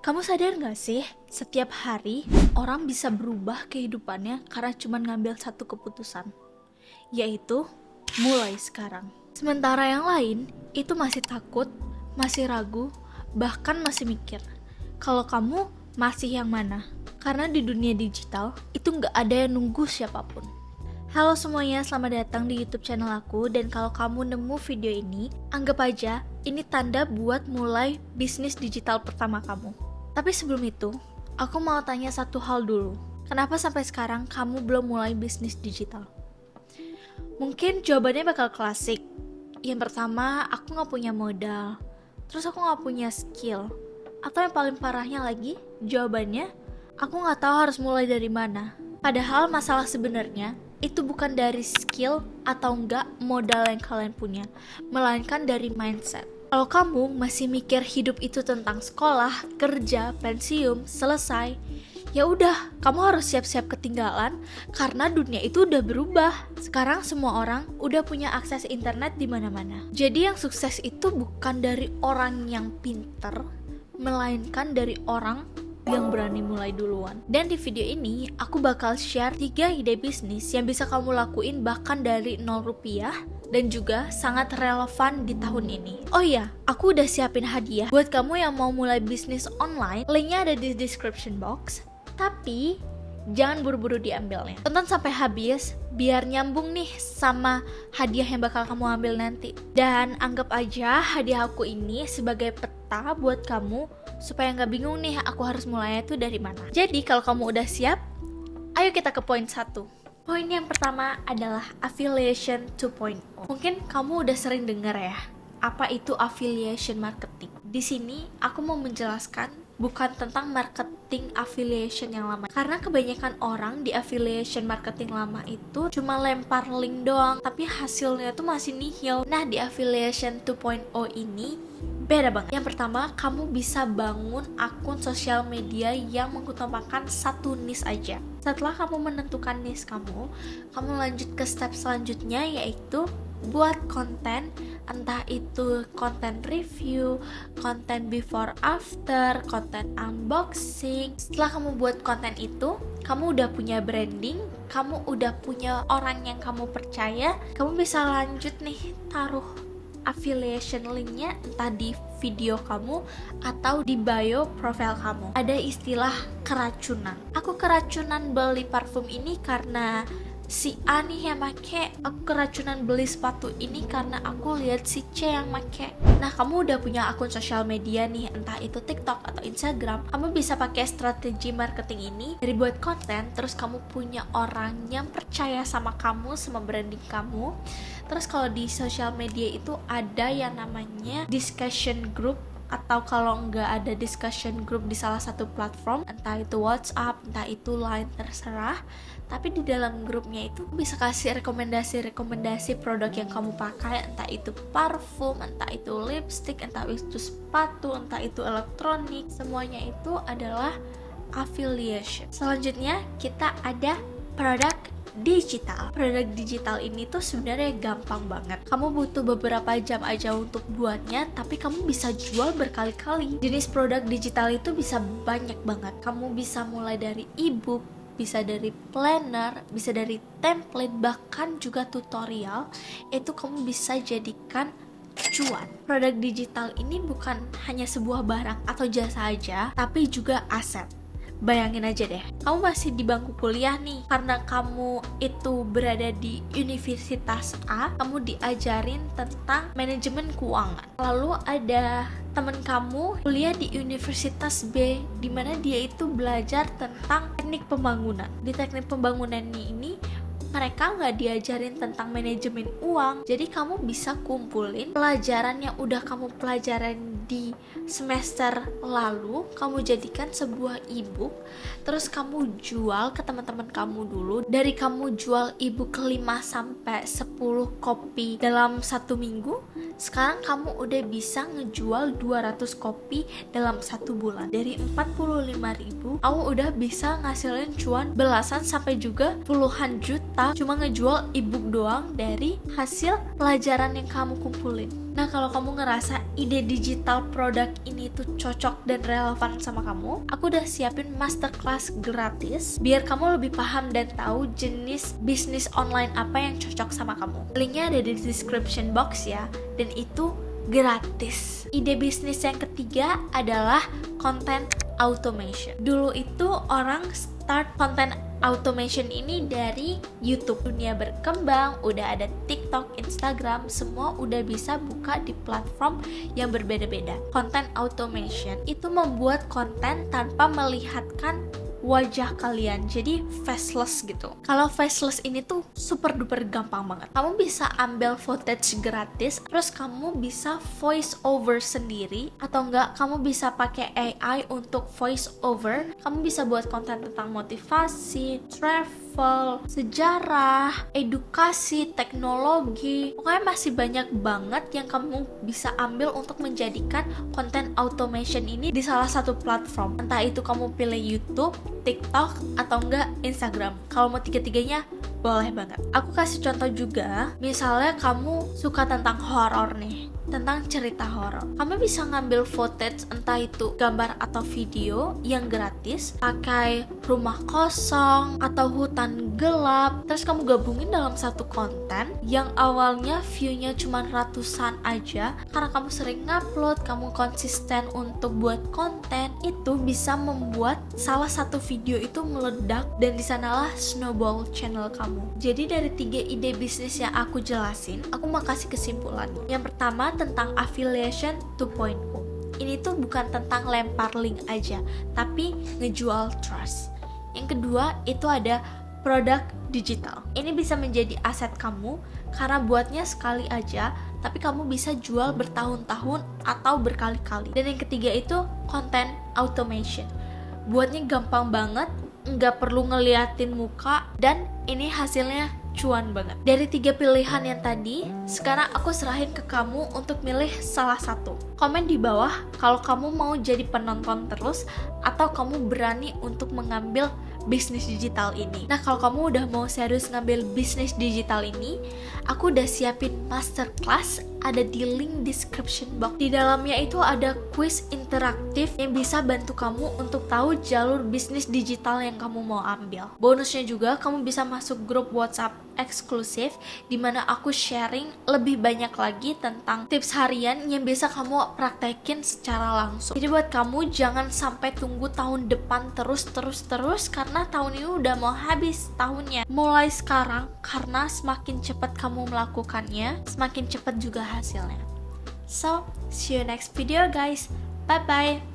Kamu sadar gak sih, setiap hari orang bisa berubah kehidupannya karena cuma ngambil satu keputusan, yaitu mulai sekarang. Sementara yang lain itu masih takut, masih ragu, bahkan masih mikir kalau kamu masih yang mana. Karena di dunia digital itu gak ada yang nunggu siapapun. Halo semuanya, selamat datang di YouTube channel aku. Dan kalau kamu nemu video ini, anggap aja ini tanda buat mulai bisnis digital pertama kamu. Tapi sebelum itu, aku mau tanya satu hal dulu. Kenapa sampai sekarang kamu belum mulai bisnis digital? Mungkin jawabannya bakal klasik. Yang pertama, aku gak punya modal. Terus aku gak punya skill. Atau yang paling parahnya lagi, jawabannya, aku gak tahu harus mulai dari mana. Padahal masalah sebenarnya itu bukan dari skill atau enggak modal yang kalian punya, melainkan dari mindset. Kalau kamu masih mikir hidup itu tentang sekolah, kerja, pensiun, selesai, ya udah, kamu harus siap-siap ketinggalan karena dunia itu udah berubah. Sekarang semua orang udah punya akses internet di mana-mana. Jadi yang sukses itu bukan dari orang yang pinter, melainkan dari orang yang berani mulai duluan. Dan di video ini aku bakal share 3 ide bisnis yang bisa kamu lakuin bahkan dari 0 rupiah dan juga sangat relevan di tahun ini. Oh iya, aku udah siapin hadiah buat kamu yang mau mulai bisnis online. Linknya ada di description box. Tapi jangan buru-buru diambilnya. Tonton sampai habis biar nyambung nih sama hadiah yang bakal kamu ambil nanti. Dan anggap aja hadiah aku ini sebagai peta buat kamu supaya nggak bingung nih aku harus mulainya tuh dari mana. Jadi kalau kamu udah siap, ayo kita ke poin 1. Poin yang pertama adalah affiliation 2.0. Mungkin kamu udah sering dengar ya, apa itu affiliation marketing. Di sini aku mau menjelaskan bukan tentang marketing affiliation yang lama. Karena kebanyakan orang di affiliation marketing lama itu cuma lempar link doang, tapi hasilnya tuh masih nihil. Nah, di affiliation 2.0 ini beda banget. Yang pertama, kamu bisa bangun akun sosial media yang mengutamakan satu niche aja. Setelah kamu menentukan niche kamu lanjut ke step selanjutnya, yaitu buat konten, entah itu konten review, konten before after, konten unboxing. Setelah kamu buat konten itu, kamu udah punya branding, kamu udah punya orang yang kamu percaya, kamu bisa lanjut nih taruh affiliation linknya entah di video kamu atau di bio profile kamu. Ada istilah keracunan. Aku keracunan beli parfum ini karena si A nih yang make. Aku keracunan beli sepatu ini karena aku lihat si C yang make. Nah, kamu udah punya akun sosial media nih, entah itu TikTok atau Instagram. Kamu bisa pakai strategi marketing ini dari buat konten, terus kamu punya orang yang percaya sama kamu, sama branding kamu. Terus kalau di sosial media itu ada yang namanya discussion group, atau kalau nggak ada discussion group di salah satu platform, entah itu WhatsApp, entah itu Line, terserah. Tapi di dalam grupnya itu bisa kasih rekomendasi produk yang kamu pakai, entah itu parfum, entah itu lipstick, entah itu sepatu, entah itu elektronik. Semuanya itu adalah affiliation. Selanjutnya kita ada produk digital. Produk digital ini tuh sebenarnya gampang banget. Kamu butuh beberapa jam aja untuk buatnya, tapi kamu bisa jual berkali-kali. Jenis produk digital itu bisa banyak banget. Kamu bisa mulai dari ebook, bisa dari planner, bisa dari template, bahkan juga tutorial. Itu kamu bisa jadikan cuan. Produk digital ini bukan hanya sebuah barang atau jasa aja, tapi juga aset. Bayangin aja deh, kamu masih di bangku kuliah nih. Karena kamu itu berada di Universitas A, kamu diajarin tentang manajemen keuangan. Lalu ada temen kamu kuliah di Universitas B, dimana dia itu belajar tentang teknik pembangunan. Di teknik pembangunan ini mereka nggak diajarin tentang manajemen uang. Jadi kamu bisa kumpulin pelajaran yang udah kamu pelajarin di semester lalu, kamu jadikan sebuah ebook, terus kamu jual ke teman-teman kamu dulu. Dari kamu jual ebook 5-10 kopi dalam 1 minggu, sekarang kamu udah bisa ngejual 200 kopi dalam 1 bulan. Dari 45.000, kamu udah bisa ngasilin cuan belasan sampai juga puluhan juta cuma ngejual ebook doang dari hasil pelajaran yang kamu kumpulin. Nah, kalau kamu ngerasa ide digital produk ini tuh cocok dan relevan sama kamu, aku udah siapin masterclass gratis biar kamu lebih paham dan tahu jenis bisnis online apa yang cocok sama kamu. Linknya ada di description box ya, dan itu gratis. Ide bisnis yang ketiga adalah content automation. Dulu itu orang start content automation ini dari YouTube. Dunia berkembang, udah ada TikTok, Instagram, semua udah bisa buka di platform yang berbeda-beda. Content automation itu membuat konten tanpa melihatkan wajah kalian, jadi faceless gitu. Kalau faceless ini tuh super duper gampang banget. Kamu bisa ambil footage gratis, terus kamu bisa voice over sendiri, atau enggak kamu bisa pakai AI untuk voice over. Kamu bisa buat konten tentang motivasi, travel, sejarah, edukasi, teknologi. Pokoknya masih banyak banget yang kamu bisa ambil untuk menjadikan content automation ini di salah satu platform. Entah itu kamu pilih YouTube, TikTok, atau enggak Instagram. Kalau mau tiga-tiganya boleh banget. Aku kasih contoh juga, misalnya kamu suka tentang horor nih, tentang cerita horor. Kamu bisa ngambil footage, entah itu gambar atau video yang gratis, pakai rumah kosong atau hutan gelap, terus kamu gabungin dalam satu konten yang awalnya view-nya cuma ratusan aja. Karena kamu sering ngupload, kamu konsisten untuk buat konten, itu bisa membuat salah satu video itu meledak, dan disanalah snowball channel kamu. Jadi dari 3 ide bisnis yang aku jelasin, aku mau kasih kesimpulan. Yang pertama tentang affiliation 2.0. Ini tuh bukan tentang lempar link aja, tapi ngejual trust. Yang kedua itu ada produk digital. Ini bisa menjadi aset kamu karena buatnya sekali aja, tapi kamu bisa jual bertahun-tahun atau berkali-kali. Dan yang ketiga itu content automation. Buatnya gampang banget, nggak perlu ngeliatin muka, dan ini hasilnya cuan banget. Dari 3 pilihan yang tadi, sekarang aku serahin ke kamu untuk milih salah satu. Komen di bawah kalau kamu mau jadi penonton terus, atau kamu berani untuk mengambil bisnis digital ini. Nah, kalau kamu udah mau serius ngambil bisnis digital ini, aku udah siapin masterclass, ada di link description box. Di dalamnya itu ada quiz interaktif yang bisa bantu kamu untuk tahu jalur bisnis digital yang kamu mau ambil. Bonusnya juga kamu bisa masuk grup WhatsApp eksklusif di mana aku sharing lebih banyak lagi tentang tips harian yang bisa kamu praktekin secara langsung. Jadi buat kamu jangan sampai tunggu tahun depan terus karena tahun ini udah mau habis tahunnya. Mulai sekarang, karena semakin cepat kamu melakukannya, semakin cepat juga hasilnya. So, see you next video guys. Bye bye.